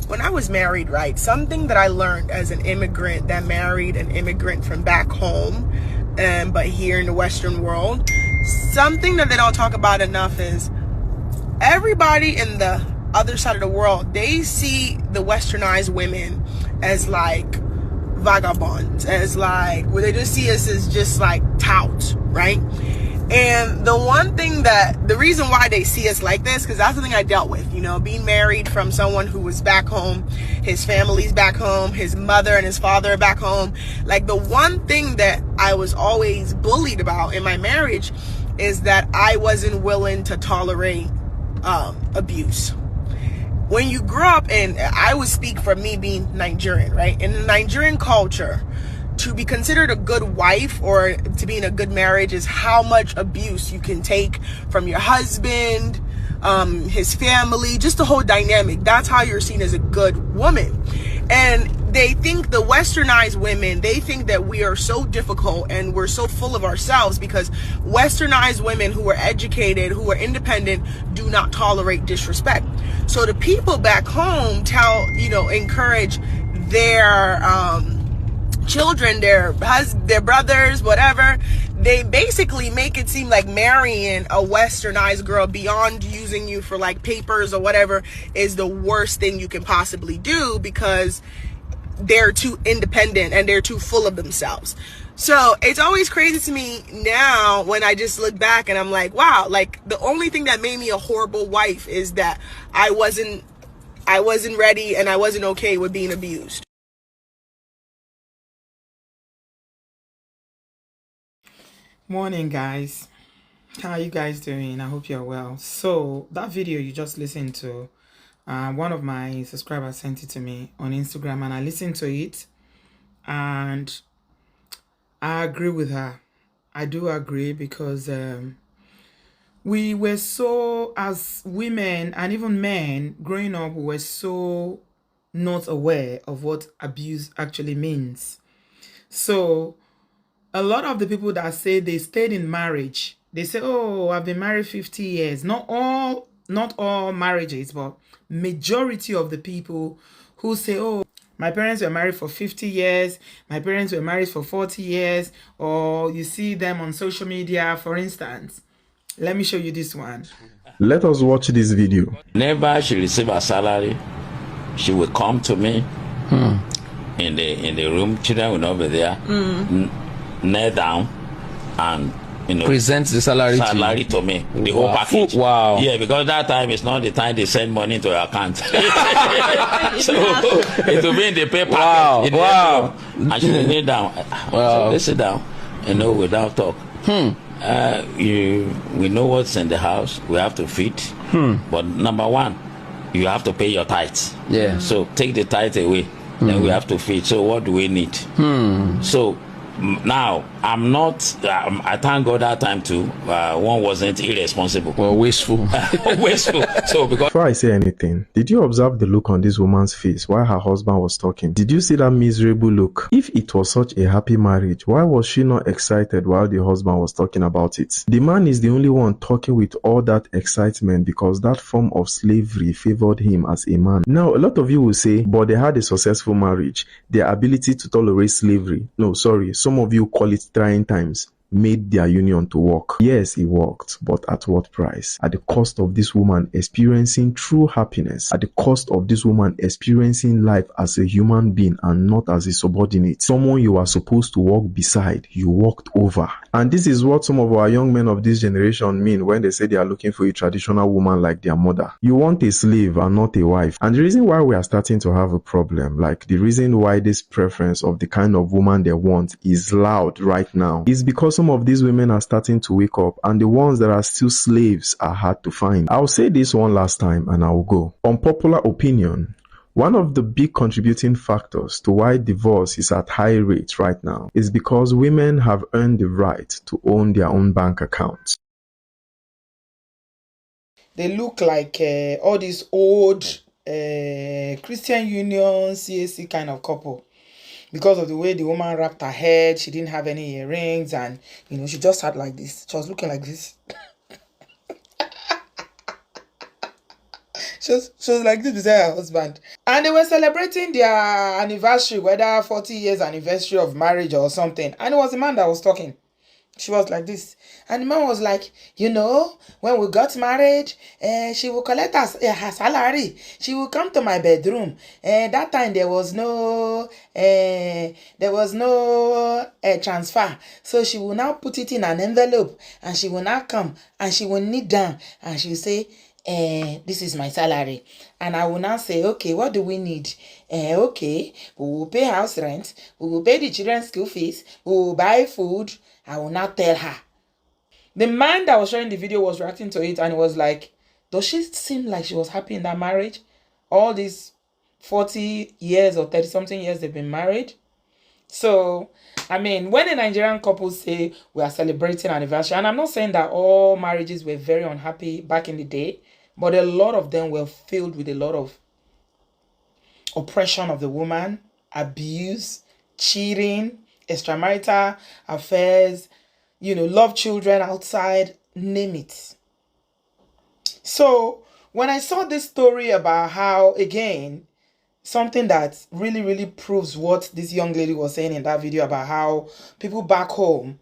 when I was married, right, something that I learned as an immigrant that married an immigrant from back home, but here in the Western world, something that they don't talk about enough is everybody in the other side of the world, they see the westernized women as like vagabonds, as like, where they just see us as just like touts, right? And the reason why they see us like this, because that's the thing I dealt with, you know, being married from someone who was back home, his family's back home, his mother and his father are back home. Like, the one thing that I was always bullied about in my marriage is that I wasn't willing to tolerate abuse. When you grow up, and I would speak for me being Nigerian, right? In the Nigerian culture, to be considered a good wife or to be in a good marriage is how much abuse you can take from your husband, his family, just the whole dynamic. That's how you're seen as a good woman. And they think, the westernized women, they think that we are so difficult and we're so full of ourselves because westernized women who are educated, who are independent, do not tolerate disrespect. So the people back home encourage their children, their brothers, whatever. They basically make it seem like marrying a westernized girl beyond using you for like papers or whatever is the worst thing you can possibly do because they're too independent and they're too full of themselves. So it's always crazy to me now when I just look back and I'm like, wow, like the only thing that made me a horrible wife is that I wasn't ready and I wasn't okay with being abused. Morning, guys. How are you guys doing? I hope you're well. So that video you just listened to, one of my subscribers sent it to me on Instagram and I listened to it and I agree with her. I do agree because we were so, as women and even men growing up, we were so not aware of what abuse actually means. So a lot of the people that say they stayed in marriage, they say, oh, I've been married 50 years. Not all marriages, but majority of the people who say, oh, my parents were married for 50 years, my parents were married for 40 years, or you see them on social media, for instance. Let me show you this one. Let us watch this video. Whenever she receives a salary, she will come to me in the room. Children will not be there. Kneel down and present the salary to me, the whole package. Wow. Yeah, because that time is not the time they send money to your account. So it will be in the pay package. Wow. And she will kneel down. So they sit down, without talk. We know what's in the house. We have to feed. But number one, you have to pay your tithes. Yeah. So take the tithe away. Then we have to feed. So what do we need? So now I'm not. I thank God that time too. One wasn't irresponsible. Well, wasteful. Wasteful. So because Before I say anything, did you observe the look on this woman's face while her husband was talking? Did you see that miserable look? If it was such a happy marriage, why was she not excited while the husband was talking about it? The man is the only one talking with all that excitement because that form of slavery favored him as a man. Now, a lot of you will say, but they had a successful marriage. Their ability to tolerate slavery. No, sorry. Some of you call it trying times. Made their union to work. Yes, it worked, but at what price? At the cost of this woman experiencing true happiness, at the cost of this woman experiencing life as a human being and not as a subordinate. Someone you are supposed to walk beside, you walked over. And this is what some of our young men of this generation mean when they say they are looking for a traditional woman like their mother. You want a slave and not a wife. And the reason why we are starting to have a problem, like the reason why this preference of the kind of woman they want is loud right now, is because some of these women are starting to wake up and the ones that are still slaves are hard to find. I'll say this one last time and I'll go. Unpopular opinion. One of the big contributing factors to why divorce is at high rates right now is because women have earned the right to own their own bank accounts. They look like all these old Christian Union, CAC kind of couple. Because of the way the woman wrapped her head, she didn't have any earrings, and she just had like this. She was looking like this. she was like this beside her husband. And they were celebrating their anniversary, whether 40 years anniversary of marriage or something. And it was the man that was talking. She was like this. And the man was like, when we got married, she will collect her salary. She will come to my bedroom. That time there was no transfer. So she will now put it in an envelope and she will now come and she will kneel down and she will say, this is my salary. And I will now say, okay, what do we need? Okay, we will pay house rent. We will pay the children's school fees. We will buy food. I will not tell her. The man that was sharing the video was reacting to it and he was like, does she seem like she was happy in that marriage? All these 40 years or 30 something years they've been married. So, I mean, when a Nigerian couple say we are celebrating anniversary, and I'm not saying that all marriages were very unhappy back in the day, but a lot of them were filled with a lot of oppression of the woman, abuse, cheating, extramarital affairs, love children outside, name it. So when I saw this story about how, again, something that really, really proves what this young lady was saying in that video about how people back home,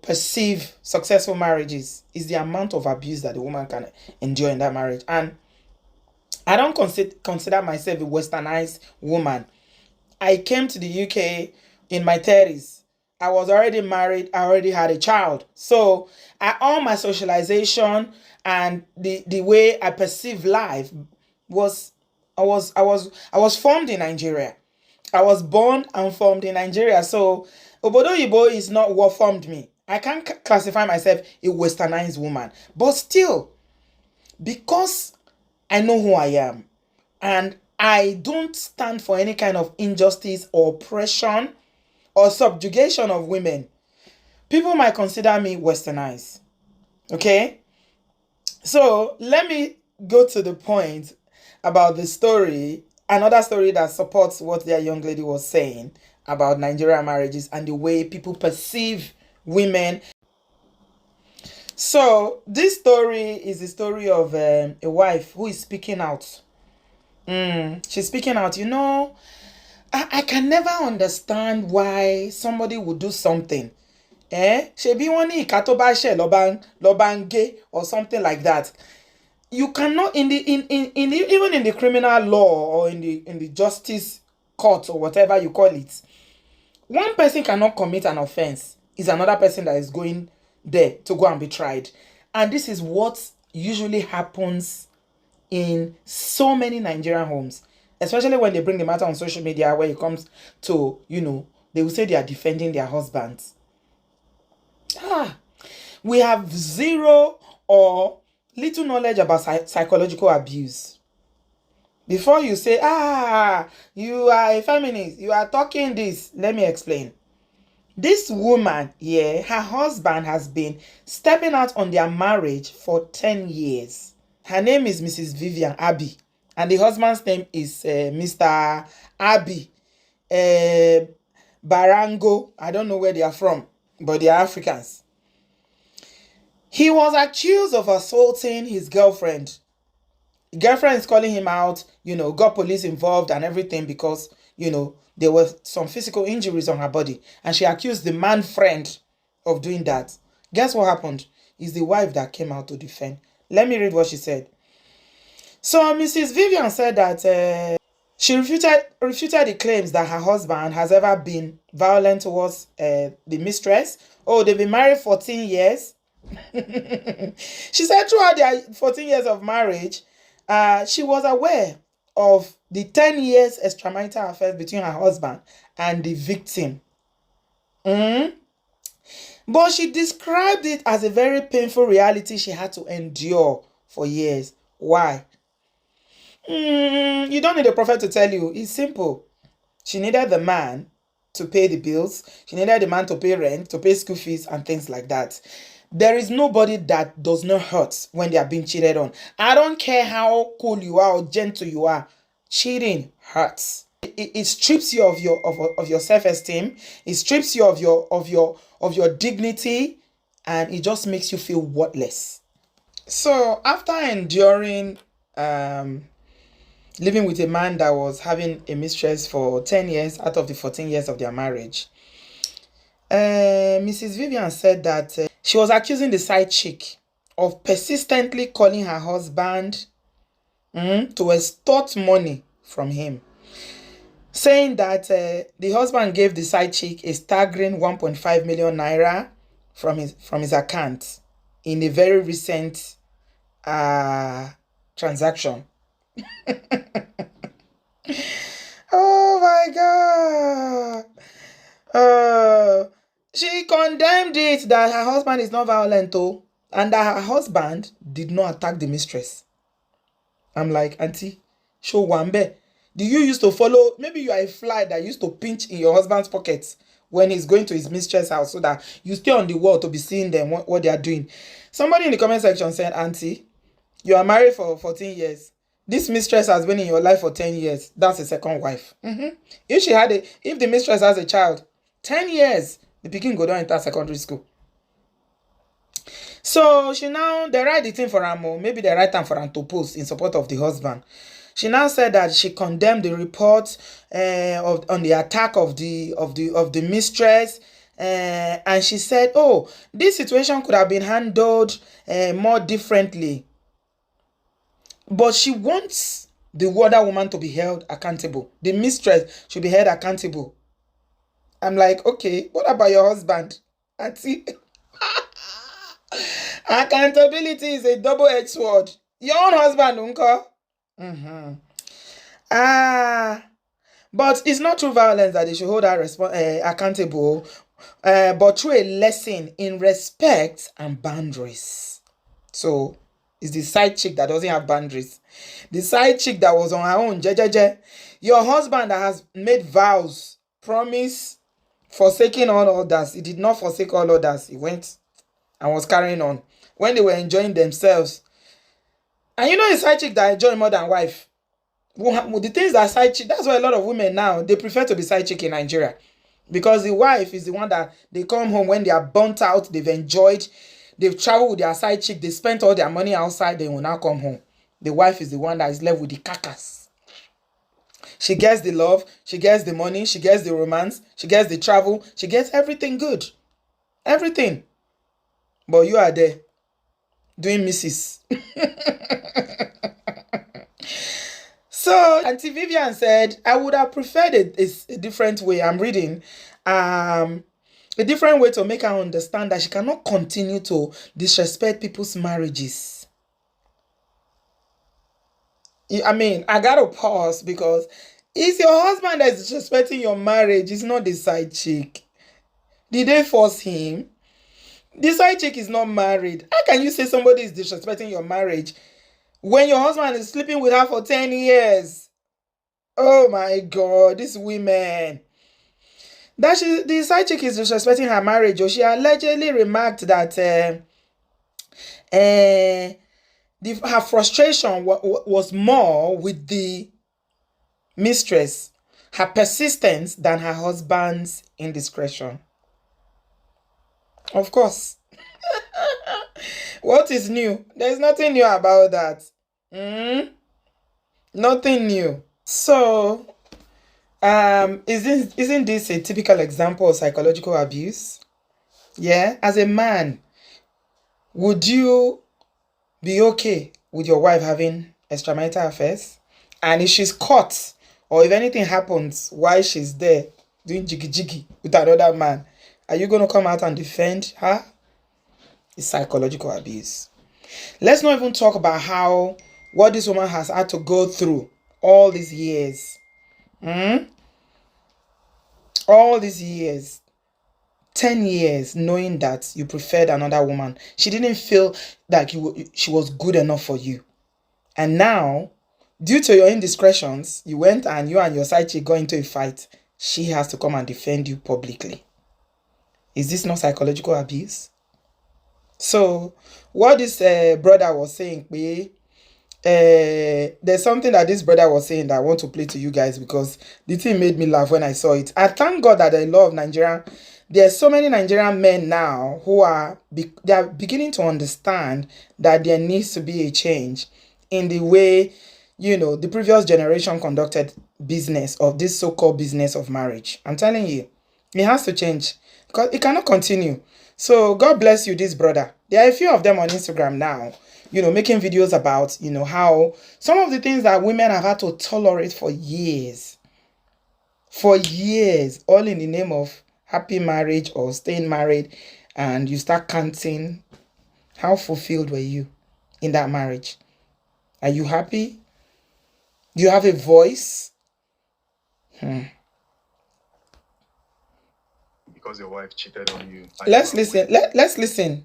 perceive successful marriages is the amount of abuse that the woman can endure in that marriage. And I don't consider myself a westernized woman. I came to the UK in my 30s. I was already married. I already had a child. So all my socialization and the way I perceive life was I was formed in Nigeria. I was born and formed in Nigeria. So Obodo Yibo is not what formed me. I can't classify myself a westernized woman. But still, because I know who I am and I don't stand for any kind of injustice or oppression or subjugation of women, people might consider me westernized. Okay? So let me go to the point about the story, another story that supports what their young lady was saying about Nigerian marriages and the way people perceive women. So this story is the story of a wife who is speaking out. She's speaking out. I can never understand why somebody would do something. Shebi wọ́n ní ìka tó bá ṣẹ̀ ló bá ń gé or something like that. You cannot even in the criminal law or in the justice court or whatever you call it, one person cannot commit an offense. It's another person that is going there to go and be tried. And this is what usually happens in so many Nigerian homes, especially when they bring the matter on social media where it comes to, they will say they are defending their husbands. We have zero or little knowledge about psychological abuse. Before you say, you are a feminist, you are talking this, let me explain. This woman here, her husband has been stepping out on their marriage for 10 years. Her name is Mrs. Vivian Abbey. And the husband's name is Mr. Abbey Barango. I don't know where they are from, but they are Africans. He was accused of assaulting his girlfriend. The girlfriend is calling him out, got police involved and everything because, there were some physical injuries on her body. And she accused the man friend of doing that. Guess what happened? It's the wife that came out to defend. Let me read what she said. So Mrs. Vivian said that she refuted the claims that her husband has ever been violent towards the mistress. Oh, they've been married 14 years. She said throughout their 14 years of marriage, she was aware of the 10 years extramarital affair between her husband and the victim. But she described it as a very painful reality she had to endure for years. Why? You don't need a prophet to tell you. It's simple. She needed the man to pay the bills. She needed the man to pay rent, to pay school fees and things like that. There is nobody that does not hurt when they are being cheated on. I don't care how cool you are or gentle you are. Cheating hurts. It strips you of your self-esteem. It strips you of your dignity, and it just makes you feel worthless. So after enduring living with a man that was having a mistress for 10 years out of the 14 years of their marriage. Mrs. Vivian said that she was accusing the side chick of persistently calling her husband to extort money from him, saying that the husband gave the side chick a staggering 1.5 million naira from his account in a very recent transaction. Oh my God. She condemned it that her husband is not violent though, and that her husband did not attack the mistress. I'm like, Auntie, show Wambe. Do you used to follow? Maybe you are a fly that used to pinch in your husband's pockets when he's going to his mistress' house so that you stay on the wall to be seeing them, what they are doing. Somebody in the comment section said, Auntie, you are married for 14 years. This mistress has been in your life for 10 years. That's a second wife. If the mistress has a child, 10 years, the pikin go down into secondary school. So they write the thing for her, maybe they write time for her to post in support of the husband. She now said that she condemned the report on the attack of the mistress, and she said, "Oh, this situation could have been handled more differently." But she wants the other woman to be held accountable. The mistress should be held accountable. I'm like, okay, what about your husband? Auntie? Accountability is a double-edged sword. Your own husband, uncle. But it's not through violence that they should hold her accountable, but through a lesson in respect and boundaries. So it's the side chick that doesn't have boundaries. The side chick that was on her own, your husband that has made vows, promise, forsaking all others. He did not forsake all others. He went and was carrying on when they were enjoying themselves. And you know, a side chick that enjoy more than wife. The things that side chick, that's why a lot of women now, they prefer to be side chick in Nigeria. Because the wife is the one that they come home when they are burnt out, they've enjoyed, they've traveled with their side chick, they spent all their money outside, they will now come home. The wife is the one that is left with the carcass. She gets the love, she gets the money, she gets the romance, she gets the travel, she gets everything good. Everything. But you are there doing misses. So Auntie Vivian said, I would have preferred a different way. I'm reading. A different way to make her understand that she cannot continue to disrespect people's marriages. I mean, I gotta pause because it's your husband that is disrespecting your marriage. It's not the side chick. Did they force him? The side chick is not married. How can you say somebody is disrespecting your marriage when your husband is sleeping with her for 10 years? Oh my God, these women. The side chick is disrespecting her marriage. Or she allegedly remarked that her frustration was more with the mistress, her persistence, than her husband's indiscretion. Of course. What is new? There's nothing new about that. Nothing new. So, isn't this a typical example of psychological abuse? Yeah. As a man, would you be okay with your wife having extramarital affairs? And if she's caught, or if anything happens while she's there doing jiggy with another man, are you going to come out and defend her? It's psychological abuse. Let's not even talk about what this woman has had to go through all these years. All these years. 10 years knowing that you preferred another woman. She didn't feel like she was good enough for you. And now, due to your indiscretions, you went and you and your side chick got into a fight. She has to come and defend you publicly. Is this not psychological abuse? So, what this brother was saying, there's something that this brother was saying that I want to play to you guys because the thing made me laugh when I saw it. I thank God that a lot of Nigerian, there's so many Nigerian men now who are beginning to understand that there needs to be a change in the way, the previous generation conducted business of this so-called business of marriage. I'm telling you, it has to change because it cannot continue. So God bless you, this brother. There are a few of them on Instagram now, making videos about, how some of the things that women have had to tolerate for years, all in the name of happy marriage or staying married, and you start counting, how fulfilled were you in that marriage? Are you happy? Do you have a voice? Because your wife cheated on you. Let's listen. Let's listen.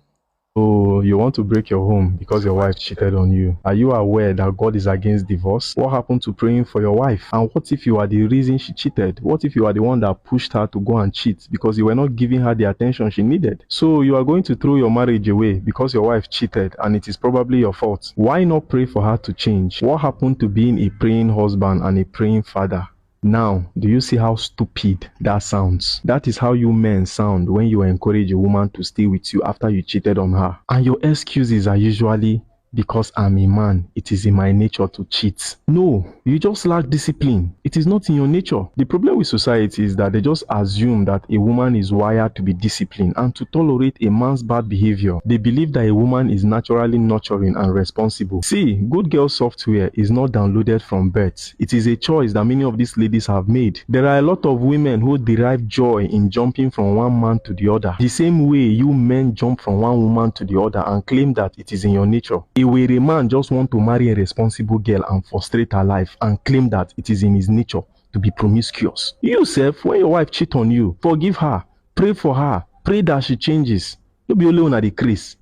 So you want to break your home because your wife cheated on you. Are you aware that God is against divorce? What happened to praying for your wife? And what if you are the reason she cheated? What if you are the one that pushed her to go and cheat because you were not giving her the attention she needed? So you are going to throw your marriage away because your wife cheated and it is probably your fault. Why not pray for her to change? What happened to being a praying husband and a praying father? Now, do you see how stupid that sounds? That is how you men sound when you encourage a woman to stay with you after you cheated on her. And your excuses are usually, because I'm a man, it is in my nature to cheat. No, you just lack discipline. It is not in your nature. The problem with society is that they just assume that a woman is wired to be disciplined and to tolerate a man's bad behavior. They believe that a woman is naturally nurturing and responsible. See, good girl software is not downloaded from birth. It is a choice that many of these ladies have made. There are a lot of women who derive joy in jumping from one man to the other, the same way you men jump from one woman to the other and claim that it is in your nature. Where a man just want to marry a responsible girl and frustrate her life and claim that it is in his nature to be promiscuous. You self, when your wife cheat on you, forgive her, pray for her, pray that she changes. You'll be alone at the crease.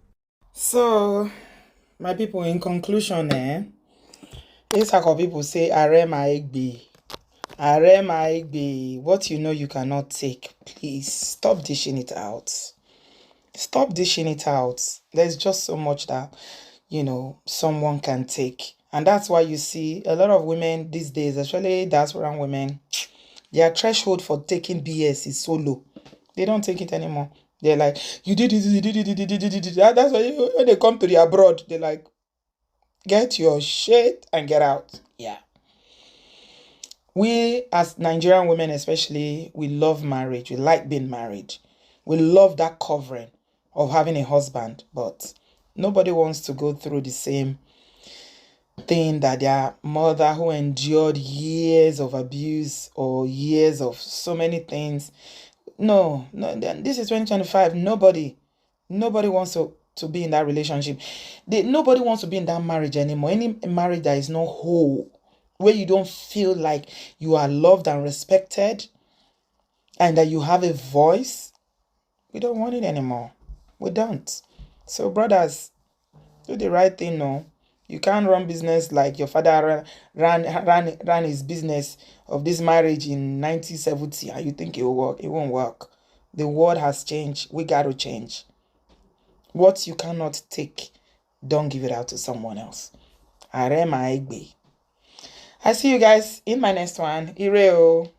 So, my people, in conclusion, this type of people say, "Are my egbe, are my egbe." What you know you cannot take, please stop dishing it out. Stop dishing it out. There's just so much that someone can take. And that's why you see a lot of women these days, especially diaspora women, their threshold for taking BS is so low. They don't take it anymore. They're like, you did it, you did it, you did it, you did it. That's why when they come to the abroad, they're like, get your shit and get out. Yeah. We as Nigerian women especially, we love marriage. We like being married. We love that covering of having a husband, but nobody wants to go through the same thing that their mother, who endured years of abuse or years of so many things. No, this is 2025. Nobody wants to be in that relationship. Nobody wants to be in that marriage anymore. Any marriage that is not whole, where you don't feel like you are loved and respected and that you have a voice, we don't want it anymore. We don't. So brothers, do the right thing. No, you can't run business like your father ran his business of this marriage in 1970 and you think it will work. It won't work. The world has changed. We got to change. What you cannot take, don't give it out to someone else. I see you guys in my next one. Ireo.